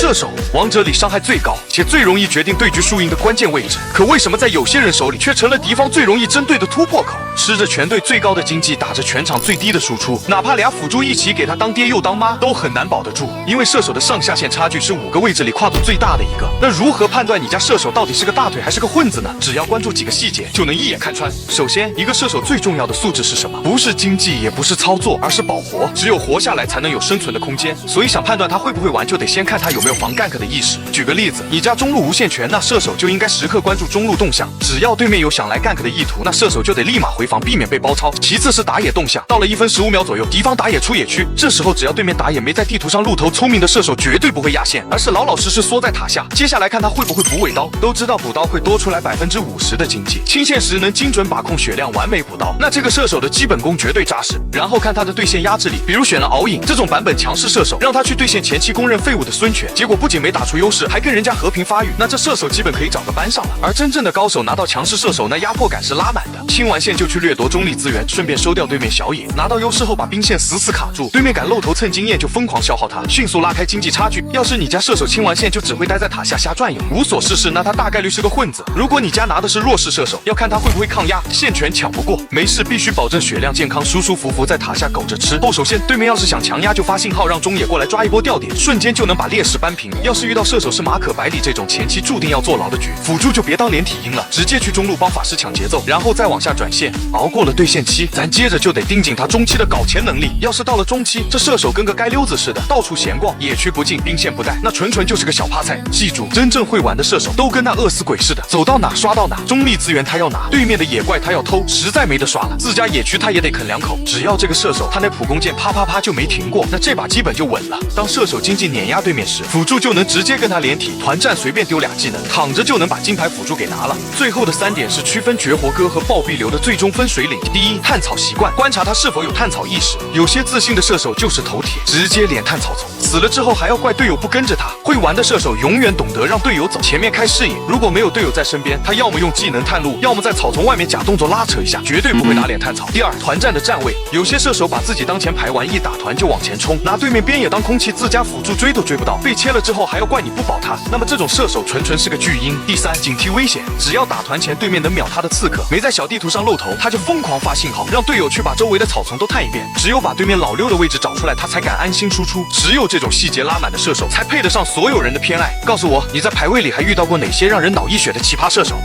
射手，王者裡傷害最高，且最容易決定對局輸贏的關鍵位置。可為什麼在有些人手裡卻成了敵方最容易針對的突破口？吃着全隊最高的經濟，打着全場最低的輸出，哪怕倆輔助一起給他當爹又當媽，都很難保得住。因為射手的上下限差距是5個位置裡跨度最大的一個。那如何判斷你家射手到底是個大腿還是個混子呢？只要關注幾個細節，就能一眼看穿。首先，一個射手最重要的素質是什麼？不是經濟，也不是操作，而是保活。只有活下來，才能有生存的空間。所以想判斷他會不會玩，就得先看他有沒有防 gank 的意識。舉個例子，你家中路無限權，那射手就應該時刻關注中路動向。只要對面有想來 gank 的意圖，那射手就得立馬回防，避免被包抄。其次是打野動向，到了1分15秒左右，敵方打野出野區，這時候只要对面打野沒在地圖上露頭，聰明的射手絕對不會壓線，而是老老實實縮在塔下。接下來看他會不會補尾刀，都知道補刀會多出來50%的經濟，清線時能精準把控血量，完美補刀，那這個射手的基本功絕對扎實。然後看他的對線壓制力，比如選了敖影這種版本強勢射手，讓他去對線前期公認廢物的孫權，結果不僅沒打出優勢，還跟人家和平發育，那這射手基本可以找個班上了。而真正的高手拿到強勢射手，那壓迫感是拉滿的，清完線就去掠奪中立資源，順便收掉對面小野，拿到優勢後把兵線死卡住，對面敢露頭蹭經驗就瘋狂消耗他，迅速拉開經濟差距。要是你家射手清完線就只會待在塔下瞎轉悠，無所事事，那他大概率是個混子。如果你家拿的是弱勢射手，要看他會不會抗壓，線權搶不過，沒事必須保證血量健康，舒舒服服在塔下苟着吃。後手線對面要是想強壓，就發信號讓中野過來抓一波吊點，瞬間就能把劣勢扳平。要是遇到射手是馬可百里這種前期注定要坐牢的局，輔助就別當連體嬰了，直接去中路幫法師搶節奏，然後再往下轉線，熬過了對線期，咱接着就得盯緊他中期的搞錢能力。要是到了中期，這射手跟個街溜子似的，到處閒逛，野區不進，兵線不帶，那純就是個小趴菜。記住，真正會玩的射手都跟那餓死鬼似的，走到哪刷到哪，中立資源他要拿，對面的野怪他要偷，實在沒得刷了，自家野區他也得啃2口。只要這個射手他那普攻鍵啪啪啪就沒停過，那這把基本就穩了。當射手經濟碾壓對面時，輔助就能直接跟他連體，團戰隨便丟2技能，躺着就能把金牌輔助給拿了。最後的3點是區分絕活哥和暴斃流的最終分水嶺。第一，探草習慣，觀察他是否有探草意識。有些自信的射手就是頭鐵，直接臉探草叢，死了之後還要怪隊友不跟着他。會玩的射手永遠懂得讓隊友走前面開視野，如果沒有隊友在身邊，他要麼用技能探路，要麼在草叢外面假動作拉扯一下，絕對不會打臉探草。第二，團戰的站位，有些射手把自己當前排完一打團就往前衝，拿對面邊野當空氣，自家輔助追都追不到，被切了之後還要怪你不保他，那麼這種射手純是個巨嬰。第三，警惕危險，只要打團前對面能秒他的刺客，沒在小地圖上露頭，他就瘋狂發信號，讓隊友去把周圍的草叢都探一遍，只有把對面老六的位置找出來，他才敢安心輸出。只有這種細節拉滿的射手，才配得上所有人的偏愛。告訴我，你在排位裡還遇到過哪些讓人腦溢血的奇葩射手？